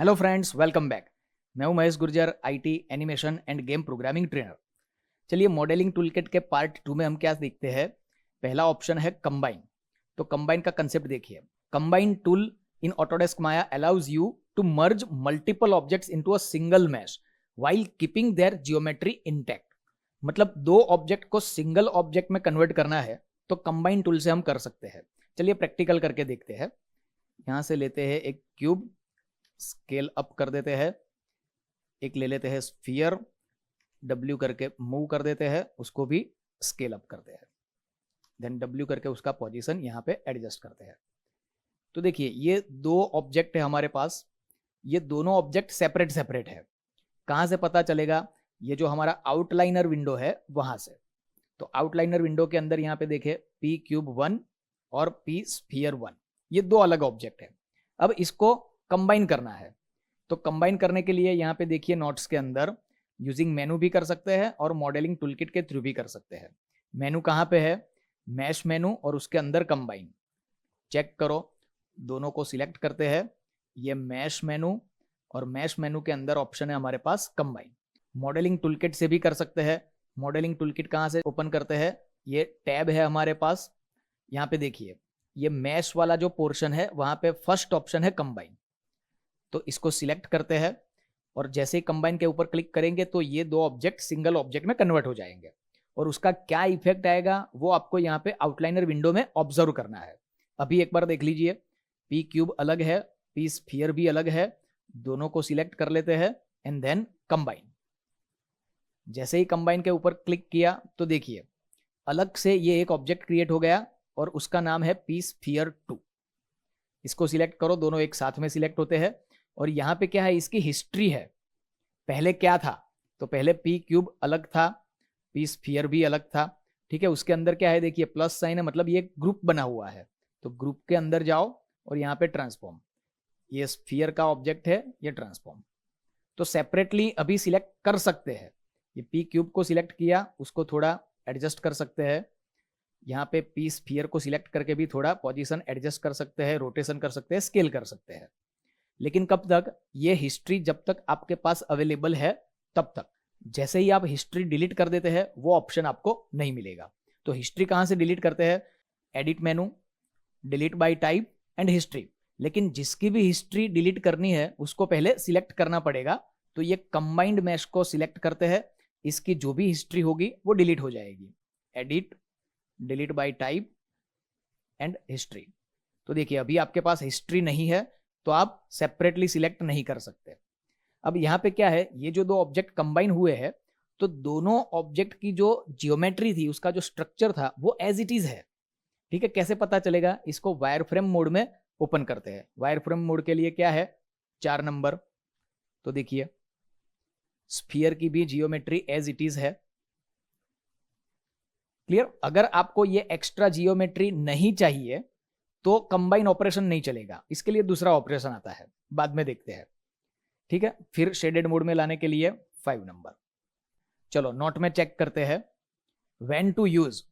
Hello friends, welcome back. मैं हूं Mahesh Gurjar, IT animation end game programming trainer. चलिए, modelling toolkit के पार्ट 2 में हम क्या देखते हैं। पहला ऑप्शन है कंबाइन। तो कंबाइन का कंसेप्ट देखिए। Combine tool in Autodesk Maya allows you to merge multiple objects into a single mesh while keeping their geometry intact. मतलब दो ऑब्जेक्ट को सिंगल ऑब्जेक्ट में कन्वर्ट करना है तो कंबाइन टूल से हम कर सकते हैं। चलिए प्रैक्टिकल करके देखते हैं। यहां से लेते हैं एक क्यूब, स्केल अप कर देते हैं। एक ले लेते हैं स्फीयर, W करके मूव कर देते हैं, उसको भी स्केल अप करते हैं। देन W करके उसका पोजीशन यहाँ पे एडजस्ट करते हैं। तो देखिए, ये दो ऑब्जेक्ट है हमारे पास। ये दोनों ऑब्जेक्ट सेपरेट सेपरेट है। कहाँ से पता चलेगा? ये जो हमारा आउटलाइनर विंडो है वहां से। तो आउटलाइनर विंडो के अंदर यहाँ पे देखिए P क्यूब 1 और P स्फीयर 1, ये दो अलग ऑब्जेक्ट है। अब इसको कंबाइन करना है। तो कंबाइन करने के लिए यहाँ पे देखिए नोट्स के अंदर यूजिंग मेनू भी कर सकते हैं और मॉडलिंग टूलकिट के थ्रू भी कर सकते हैं। मेनू कहाँ पे है? मैश मेनू, और उसके अंदर कंबाइन। चेक करो, दोनों को सिलेक्ट करते हैं। ये मैश मेनू, और मैश मेनू के अंदर ऑप्शन है हमारे पास कंबाइन। मॉडलिंग टूलकिट से भी कर सकते हैं। मॉडलिंग टूलकिट कहाँ से ओपन करते हैं? ये टैब है हमारे पास। यहाँ पे देखिए, ये मैश वाला जो पोर्शन है वहां पे फर्स्ट ऑप्शन है कंबाइन। तो इसको सिलेक्ट करते हैं, और जैसे ही कंबाइन के ऊपर क्लिक करेंगे तो ये दो ऑब्जेक्ट सिंगल ऑब्जेक्ट में कन्वर्ट हो जाएंगे। और उसका क्या इफेक्ट आएगा वो आपको यहाँ पे आउटलाइनर विंडो में ऑब्जर्व करना है। अभी एक बार देख लीजिए, P क्यूब अलग है, P स्फीयर भी अलग है। दोनों को सिलेक्ट कर लेते हैं एंड देन कंबाइन। जैसे ही कंबाइन के ऊपर क्लिक किया तो देखिए अलग से ये एक ऑब्जेक्ट क्रिएट हो गया, और उसका नाम है P स्फीयर 2। इसको सिलेक्ट करो, दोनों एक साथ में सिलेक्ट होते हैं। और यहाँ पे क्या है? इसकी हिस्ट्री है। पहले क्या था? तो पहले P क्यूब अलग था, P स्फीयर भी अलग था। ठीक है, उसके अंदर क्या है? देखिए प्लस साइन है, मतलब ये ग्रुप बना हुआ है। तो ग्रुप के अंदर जाओ और यहाँ पे ट्रांसफॉर्म। ये स्फीयर का ऑब्जेक्ट है, ये ट्रांसफॉर्म। तो सेपरेटली अभी सिलेक्ट कर सकते हैं। ये P क्यूब को सिलेक्ट किया, उसको थोड़ा एडजस्ट कर सकते हैं। यहाँ पे P स्फीयर को सिलेक्ट करके भी थोड़ा पोजीशन एडजस्ट कर सकते हैं, रोटेशन कर सकते हैं, स्केल कर सकते हैं। लेकिन कब तक? ये हिस्ट्री जब तक आपके पास अवेलेबल है तब तक। जैसे ही आप हिस्ट्री डिलीट कर देते हैं वो ऑप्शन आपको नहीं मिलेगा। तो हिस्ट्री कहां से डिलीट करते हैं? Edit menu, delete bye type and history. लेकिन जिसकी भी हिस्ट्री डिलीट करनी है उसको पहले सिलेक्ट करना पड़ेगा। तो ये कंबाइंड मैश को सिलेक्ट करते हैं, इसकी जो भी हिस्ट्री होगी वो डिलीट हो जाएगी। Edit, delete bye type and history. तो देखिए अभी आपके पास हिस्ट्री नहीं है तो आप सेपरेटली सिलेक्ट नहीं कर सकते। अब यहाँ पे क्या है? ये जो दो ऑब्जेक्ट कंबाइन हुए हैं तो दोनों ऑब्जेक्ट की जो जियोमेट्री थी, उसका जो स्ट्रक्चर था वो एज इट इज है। ठीक है, कैसे पता चलेगा? इसको वायर फ्रेम मोड में ओपन करते हैं। वायर फ्रेम मोड के लिए क्या है? 4 नंबर। तो देखिए स्फीयर की भी जियोमेट्री एज इट इज है। क्लियर? अगर आपको ये एक्स्ट्रा जियोमेट्री नहीं चाहिए तो कंबाइन ऑपरेशन नहीं चलेगा। इसके लिए दूसरा ऑपरेशन आता है, बाद में देखते हैं। ठीक है, फिर शेडेड मोड में लाने के लिए 5 नंबर। चलो नोट में चेक करते हैं। व्हेन टू यूज,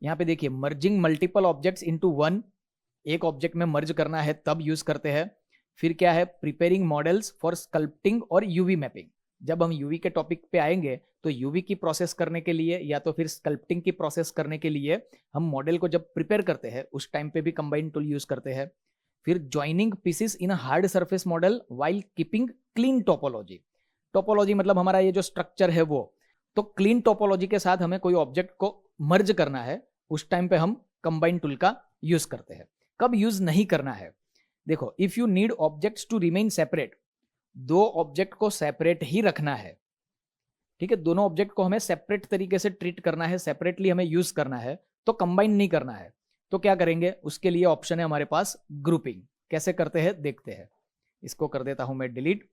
यहां पे देखिए merging multiple objects into one, एक ऑब्जेक्ट में मर्ज करना है तब यूज करते हैं। फिर क्या है? प्रिपेयरिंग मॉडल्स फॉर स्कल्पटिंग और यूवी मैपिंग। जब हम यूवी के टॉपिक पे आएंगे तो यूवी की प्रोसेस करने के लिए या तो फिर स्कल्पटिंग की प्रोसेस करने के लिए हम मॉडल को जब प्रिपेयर करते हैं उस टाइम पे भी कंबाइन टूल यूज करते हैं। फिर joining pieces in hard surface model while keeping clean topology. Topology मतलब हमारा ये जो स्ट्रक्चर है वो। तो क्लीन टोपोलॉजी के साथ हमें कोई ऑब्जेक्ट को मर्ज करना है, उस टाइम पे हम कंबाइन टूल का यूज करते हैं। कब यूज नहीं करना है? देखो, if you need objects to remain separate, दो ऑब्जेक्ट को सेपरेट ही रखना है। ठीक है, दोनों ऑब्जेक्ट को हमें सेपरेट तरीके से ट्रीट करना है, सेपरेटली हमें यूज करना है, तो कंबाइन नहीं करना है। तो क्या करेंगे? उसके लिए ऑप्शन है हमारे पास ग्रुपिंग। कैसे करते हैं देखते हैं। इसको कर देता हूं मैं डिलीट।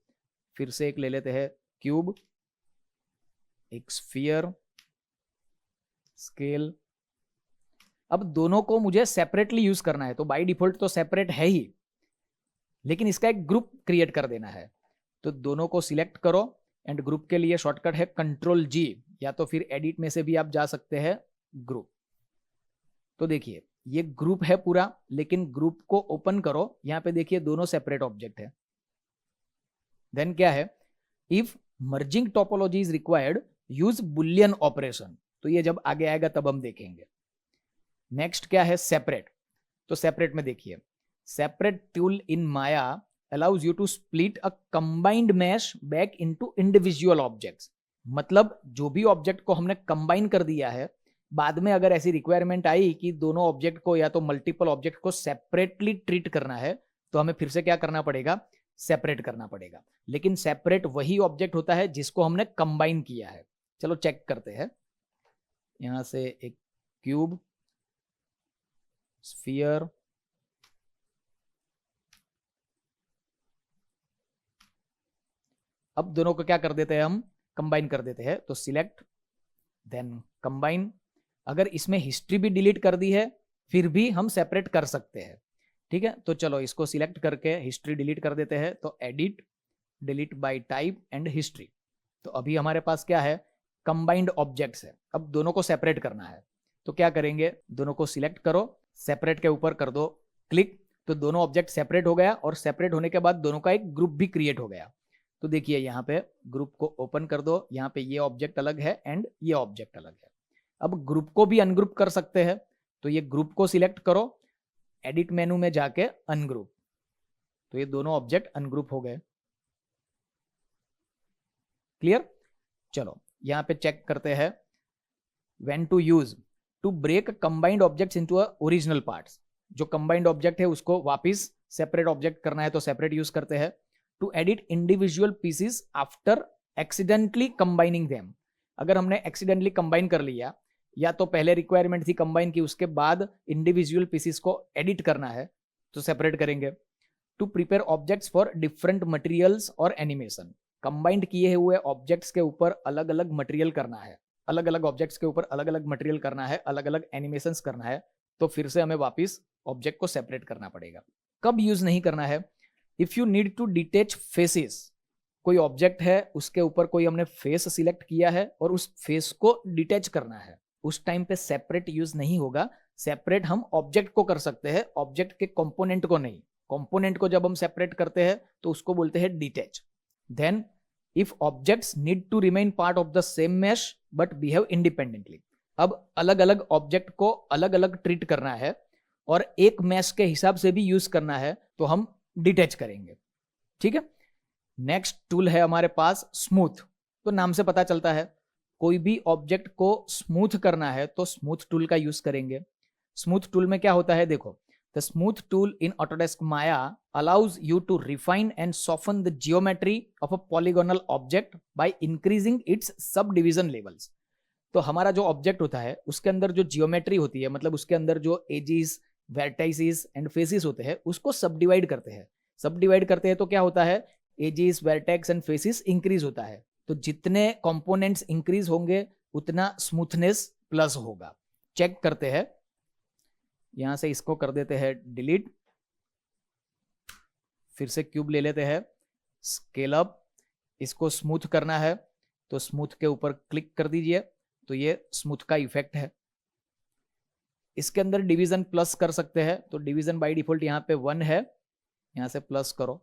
फिर से एक ले लेते हैं क्यूब, एक स्फीयर, स्केल। अब दोनों को मुझे सेपरेटली यूज करना है, तो बाय डिफॉल्ट तो सेपरेट है ही, लेकिन इसका एक ग्रुप क्रिएट कर देना है। तो दोनों को सिलेक्ट करो एंड ग्रुप के लिए शॉर्टकट है Ctrl+G, या तो फिर एडिट में से भी आप जा सकते हैं ग्रुप। तो देखिए ये ग्रुप है पूरा, लेकिन ग्रुप को ओपन करो, यहां पे देखिए दोनों सेपरेट ऑब्जेक्ट है। देन क्या है, if merging topology is required use Boolean operation, तो ये जब आगे आएगा तब हम देखेंगे। नेक्स्ट क्या है, सेपरेट। तो सेपरेट में देखिए, separate tool in Maya allows you to split a combined mesh back into individual objects. मतलब जो भी ऑब्जेक्ट को हमने कंबाइन कर दिया है, बाद में अगर ऐसी रिक्वायरमेंट आई कि दोनों ऑब्जेक्ट को या तो मल्टीपल ऑब्जेक्ट को सेपरेटली ट्रीट करना है, तो हमें फिर से क्या करना पड़ेगा, सेपरेट करना पड़ेगा। लेकिन सेपरेट वही ऑब्जेक्ट होता है जिसको हमने कंबाइन किया है। चलो चेक करते हैं। यहां से एक क्यूब, स्फीयर, अब दोनों को क्या कर देते हैं, हम कंबाइन कर देते हैं। तो सिलेक्ट देन कंबाइन। अगर इसमें हिस्ट्री भी डिलीट कर दी है फिर भी हम सेपरेट कर सकते हैं, ठीक है। तो चलो इसको सिलेक्ट करके हिस्ट्री डिलीट कर देते हैं। तो edit, delete bye type and history. तो अभी हमारे पास क्या है, कंबाइंड ऑब्जेक्ट्स है। अब दोनों को सेपरेट करना है, तो क्या करेंगे, दोनों को सिलेक्ट करो, सेपरेट के ऊपर कर दो क्लिक, तो दोनों ऑब्जेक्ट सेपरेट हो गया। और सेपरेट होने के बाद दोनों का एक ग्रुप भी क्रिएट हो गया। तो देखिए यहाँ पे ग्रुप को ओपन कर दो, यहाँ पे ये ऑब्जेक्ट अलग है एंड ये ऑब्जेक्ट अलग है। अब ग्रुप को भी अनग्रुप कर सकते हैं, तो ये ग्रुप को सिलेक्ट करो, एडिट मेनू में जाके अनग्रुप, तो ये दोनों ऑब्जेक्ट अनग्रुप हो गए। क्लियर। चलो यहां पे चेक करते हैं, when to use to break combined objects into original parts. जो कंबाइंड ऑब्जेक्ट है उसको वापस सेपरेट ऑब्जेक्ट करना है तो सेपरेट यूज करते हैं। To edit individual pieces after accidentally combining them. अगर हमने एक्सीडेंटली कंबाइन कर लिया, या तो पहले रिक्वायरमेंट थी कंबाइन की, उसके बाद इंडिविजुअल पीसेस को एडिट करना है तो सेपरेट करेंगे। To prepare objects for different materials और एनिमेशन। कंबाइंड किए हुए ऑब्जेक्ट्स के ऊपर अलग अलग मटेरियल करना है, अलग अलग ऑब्जेक्ट्स के ऊपर अलग अलग मटेरियल करना है, अलग अलग एनिमेशंस करना है, तो फिर से हमें वापस ऑब्जेक्ट को सेपरेट करना पड़ेगा। कब यूज नहीं करना है, if you need to detach faces. कोई ऑब्जेक्ट है, उसके ऊपर कोई हमने फेस सिलेक्ट किया है और उस फेस को डिटेच करना है, उस टाइम पे सेपरेट यूज नहीं होगा। सेपरेट हम ऑब्जेक्ट को कर सकते हैं, ऑब्जेक्ट के कंपोनेंट को नहीं। कंपोनेंट को जब हम सेपरेट करते हैं तो उसको बोलते हैं detach. Then if objects need to remain part of the same mesh but behave independently. अब अलग अलग ऑब्जेक्ट को अलग अलग ट्रीट करना है और एक मैश के हिसाब से भी यूज करना है, तो हम डिटेच करेंगे, ठीक है। नेक्स्ट टूल है हमारे पास स्मूथ। तो नाम से पता चलता है कोई भी ऑब्जेक्ट को स्मूथ करना है तो स्मूथ टूल का यूज करेंगे। स्मूथ टूल में क्या होता है, देखो, the smooth tool in Autodesk Maya allows you to refine and soften the geometry of a polygonal object by increasing its subdivision levels. तो हमारा जो ऑब्जेक्ट होता है उसके अंदर जो जियोमेट्री होती है, मतलब उसके अंदर जो एजिस, वर्टाइसिस एंड फेसिस होते हैं, उसको सब डिवाइड करते हैं। सब डिवाइड करते हैं तो क्या होता है, edges, vertex and faces increase होता है। तो जितने कंपोनेंट्स इंक्रीज होंगे उतना स्मूथनेस प्लस होगा। चेक करते हैं, यहां से इसको कर देते हैं डिलीट, फिर से क्यूब ले लेते हैं, स्केल अप, इसको स्मूथ करना है तो स्मूथ के ऊपर क्लिक कर दीजिए, तो ये स्मूथ का इफेक्ट है। इसके अंदर डिवीजन प्लस कर सकते हैं, तो डिवीजन बाय डिफॉल्ट यहाँ पे 1 है, यहां से प्लस करो।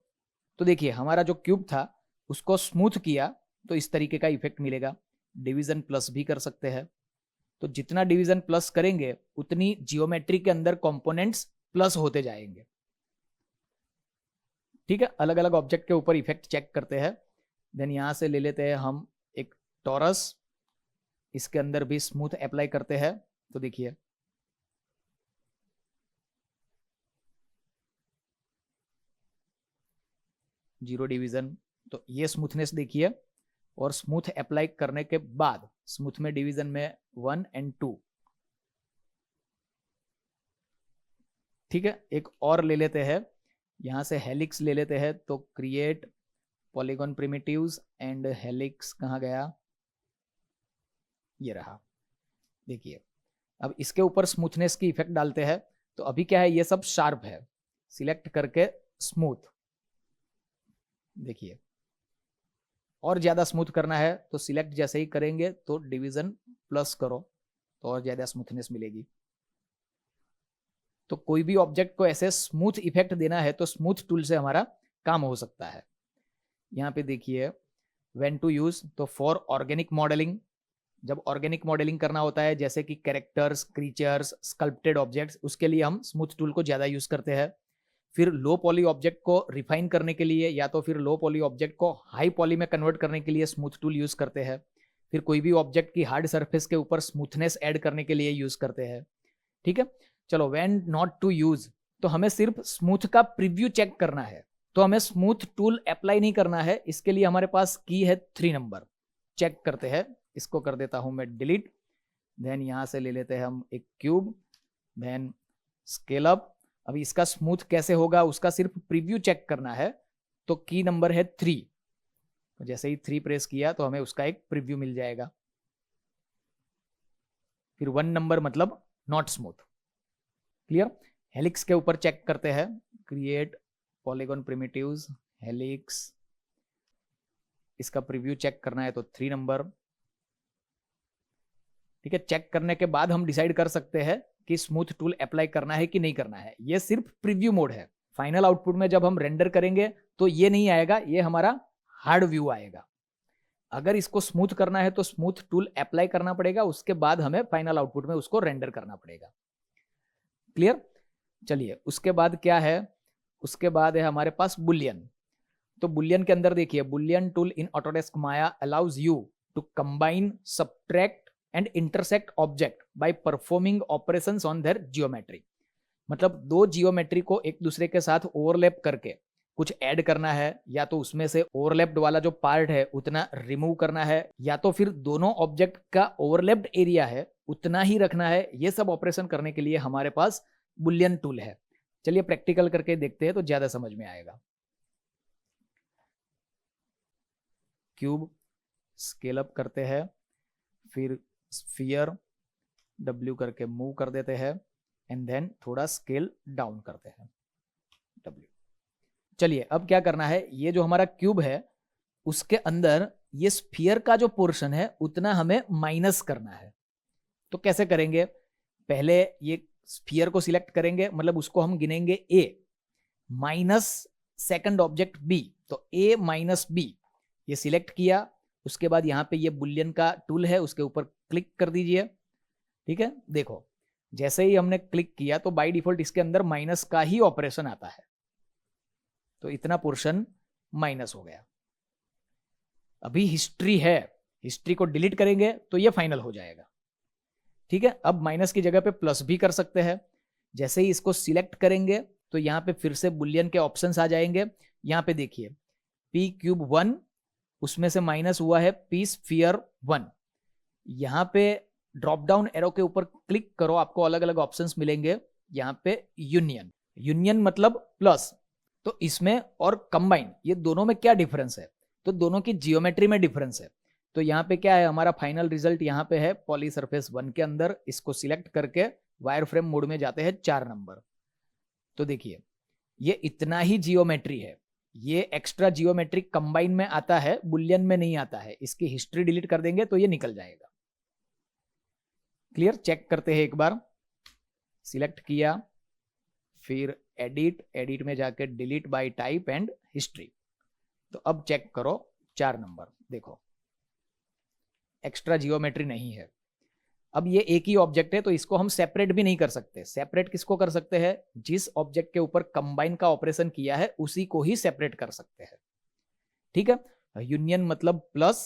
तो देखिए हमारा जो क्यूब था उसको स्मूथ किया तो इस तरीके का इफेक्ट मिलेगा। डिवीजन प्लस भी कर सकते हैं, तो जितना डिवीजन प्लस करेंगे उतनी जियोमेट्री के अंदर कंपोनेंट्स प्लस होते जाएंगे, ठीक है। अलग अलग ऑब्जेक्ट के ऊपर इफेक्ट चेक करते हैं। देन यहां से ले लेते हैं हम एक टॉरस, इसके अंदर भी स्मूथ अप्लाई करते हैं। तो देखिए जीरो डिवीजन, तो ये स्मूथनेस देखिए। और स्मूथ अप्लाई करने के बाद स्मूथ में डिवीजन में 1 एंड 2, ठीक है। एक और ले लेते हैं, यहां से हेलिक्स ले लेते हैं, तो create polygon primitives and helix कहाँ गया, ये रहा। देखिए अब इसके ऊपर स्मूथनेस की इफेक्ट डालते हैं, तो अभी क्या है, ये सब शार्प है। सिलेक्ट करके स्मूथ, देखिए और ज्यादा स्मूथ करना है तो सिलेक्ट जैसे ही करेंगे तो डिवीजन प्लस करो तो और ज्यादा स्मूथनेस मिलेगी। तो कोई भी ऑब्जेक्ट को ऐसे स्मूथ इफेक्ट देना है तो स्मूथ टूल से हमारा काम हो सकता है। यहाँ पे देखिए व्हेन टू यूज, तो फॉर ऑर्गेनिक मॉडलिंग, जब ऑर्गेनिक मॉडलिंग करना होता है जैसे कि कैरेक्टर्स, क्रीचर्स, स्कल्प्टेड ऑब्जेक्ट्स, उसके लिए हम स्मूथ टूल को ज़्यादा यूज करते हैं। फिर लो पॉली ऑब्जेक्ट को रिफाइन करने के लिए या तो फिर लो पॉली ऑब्जेक्ट को हाई पॉली में कन्वर्ट करने के लिए स्मूथ टूल यूज करते हैं। फिर कोई भी ऑब्जेक्ट की हार्ड सरफेस के ऊपर स्मूथनेस ऐड करने के लिए यूज करते हैं। ठीक है, चलो व्हेन नॉट टू यूज, तो हमें सिर्फ स्मूथ का प्रीव्यू चेक करना है, तो हमें स्मूथ टूल अप्लाई नहीं करना है। इसके लिए हमारे पास की है 3 नंबर। चेक करते हैं, इसको कर देता हूं मैं डिलीट, देन यहां से ले लेते हैं हम एक क्यूब, देन स्केल अप। अभी इसका स्मूथ कैसे होगा उसका सिर्फ प्रीव्यू चेक करना है, तो की नंबर है 3। तो जैसे ही 3 प्रेस किया तो हमें उसका एक प्रीव्यू मिल जाएगा। फिर 1 नंबर मतलब नॉट स्मूथ। क्लियर? हेलिक्स के ऊपर चेक करते हैं, क्रिएट पॉलीगॉन प्रिमिटिव्स, हेलिक्स, इसका प्रीव्यू चेक करना है तो 3 नंबर। ठीक है, चेक करने के बाद हम डिसाइड कर सकते हैं कि स्मूथ टूल अप्लाई करना है कि नहीं करना है। ये सिर्फ प्रीव्यू मोड है। फाइनल आउटपुट में जब हम रेंडर करेंगे तो ये नहीं आएगा, ये हमारा हार्ड व्यू आएगा। अगर इसको स्मूथ करना है तो स्मूथ टूल अप्लाई करना पड़ेगा, उसके बाद हमें फाइनल आउटपुट में उसको रेंडर करना पड़ेगा। क्लियर? चलिए, उसके बाद क्या है? उसके बाद है हमारे पास बुलियन। तो बुलियन के अंदर देखिए, boolean tool in Autodesk Maya allows you to combine, subtract and intersect object by performing operations on their geometry. मतलब दो जियोमेट्री को एक दूसरे के साथ ओवरलैप करके कुछ ऐड करना है, या तो उसमें से ओवरलैप्ड वाला जो पार्ट है उतना रिमूव करना है, या तो फिर दोनों ऑब्जेक्ट का ओवरलैप्ड एरिया है उतना ही रखना है। ये सब ऑपरेशन करने के लिए हमारे पास बुलियन टूल है। चलिए प्रैक्टिकल करके देखते हैं तो ज्यादा समझ में आएगा। क्यूब स्केल अप करते हैं, फिर स्फीयर W करके मूव कर देते हैं, एंड देन थोड़ा स्केल डाउन करते हैं W। चलिए अब क्या करना है, ये जो हमारा क्यूब है उसके अंदर ये स्फीयर का जो पोर्शन है उतना हमें माइनस करना है। तो कैसे करेंगे? पहले ये स्फीयर को सिलेक्ट करेंगे, मतलब उसको हम गिनेंगे A minus second object B, तो A माइनस B ये सिलेक्ट किया। उसके बाद यहाँ पे ये बुलियन का टूल है, उसके ऊपर क्लिक कर दीजिए। ठीक है, देखो जैसे ही हमने क्लिक किया तो बाय डिफॉल्ट इसके अंदर माइनस का ही ऑपरेशन आता है, तो इतना पोर्शन माइनस हो गया। अभी हिस्ट्री है, हिस्ट्री को डिलीट करेंगे तो ये फाइनल हो जाएगा। ठीक है, अब माइनस की जगह पे प्लस भी कर सकते हैं। जैसे ही इसको सिलेक्ट करेंगे तो यहाँ पे फिर से बुलियन के ऑप्शंस आ जाएंगे। यहाँ पे देखिए P क्यूब 1, उसमें से माइनस हुआ है P स्फीयर 1। यहाँ पे ड्रॉप डाउन एरो के ऊपर क्लिक करो, आपको अलग अलग ऑप्शंस मिलेंगे। यहाँ पे यूनियन, यूनियन मतलब प्लस, तो इसमें और कंबाइन, ये दोनों में क्या डिफरेंस है? तो दोनों की जियोमेट्री में डिफरेंस है। तो यहाँ पे क्या है, हमारा फाइनल रिजल्ट यहाँ पे है पॉली सरफेस 1 के अंदर। इसको सिलेक्ट करके वायर फ्रेम मोड में जाते हैं 4 नंबर। तो देखिए ये इतना ही जियोमेट्री है, ये एक्स्ट्रा जियोमेट्री कंबाइन में आता है, बुलियन में नहीं आता है। इसकी हिस्ट्री डिलीट कर देंगे तो ये निकल जाएगा। क्लियर? चेक करते हैं एक बार। सिलेक्ट किया, फिर एडिट, एडिट में जाके delete bye type and history. तो अब चेक करो 4 नंबर, देखो एक्स्ट्रा जियोमेट्री नहीं है। अब ये एक ही ऑब्जेक्ट है तो इसको हम सेपरेट भी नहीं कर सकते। सेपरेट किसको कर सकते हैं? जिस ऑब्जेक्ट के ऊपर कंबाइन का ऑपरेशन किया है उसी को ही सेपरेट कर सकते हैं। ठीक है, यूनियन मतलब प्लस,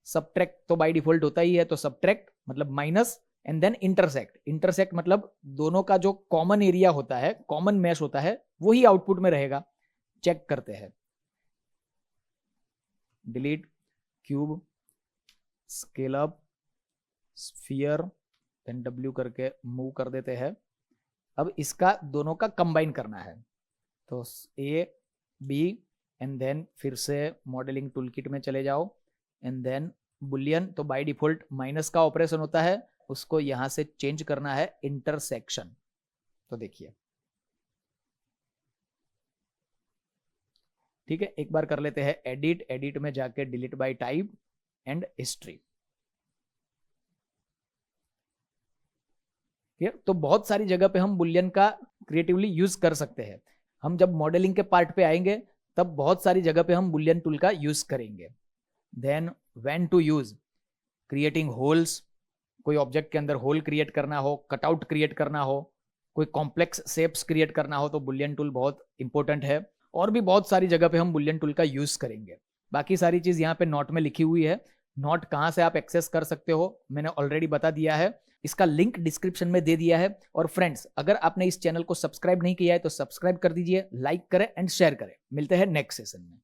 सबट्रैक्ट तो बाय डिफॉल्ट होता ही है, तो सबट्रैक्ट मतलब minus, and then intersect, intersect मतलब दोनों का जो कॉमन एरिया होता है, कॉमन मैश होता है, वही आउटपुट में रहेगा। चेक करते हैं, delete, cube, scale up, sphere, then W करके मूव कर देते हैं। अब इसका दोनों का कंबाइन करना है, तो A B एंड देन फिर से मॉडलिंग टूल किट में चले जाओ, एंड देन बुलियन, तो बाय डिफॉल्ट माइनस का ऑपरेशन होता है, उसको यहां से चेंज करना है इंटरसेक्शन। तो देखिए ठीक है, एक बार कर लेते हैं एडिट, एडिट में जाके delete bye type and history. तो बहुत सारी जगह पे हम बुलियन का क्रिएटिवली यूज कर सकते हैं। हम जब मॉडलिंग के पार्ट पे आएंगे तब बहुत सारी जगह पे हम बुलियन टूल का यूज करेंगे। Then when to use, creating holes, कोई ऑब्जेक्ट के अंदर होल क्रिएट करना हो, कटआउट क्रिएट करना हो, कोई कॉम्प्लेक्स शेप्स क्रिएट करना हो तो बुलियन टूल बहुत इंपॉर्टेंट है। और भी बहुत सारी जगह पे हम बुलियन टूल का यूज करेंगे। बाकी सारी चीज यहाँ पे नोट में लिखी हुई है। नोट कहाँ से आप एक्सेस कर सकते हो मैंने ऑलरेडी बता दिया है, इसका लिंक डिस्क्रिप्शन में दे दिया है। और फ्रेंड्स, अगर आपने इस चैनल को सब्सक्राइब नहीं किया है तो सब्सक्राइब कर दीजिए, लाइक करें एंड शेयर करें। मिलते हैं नेक्स्ट सेशन में।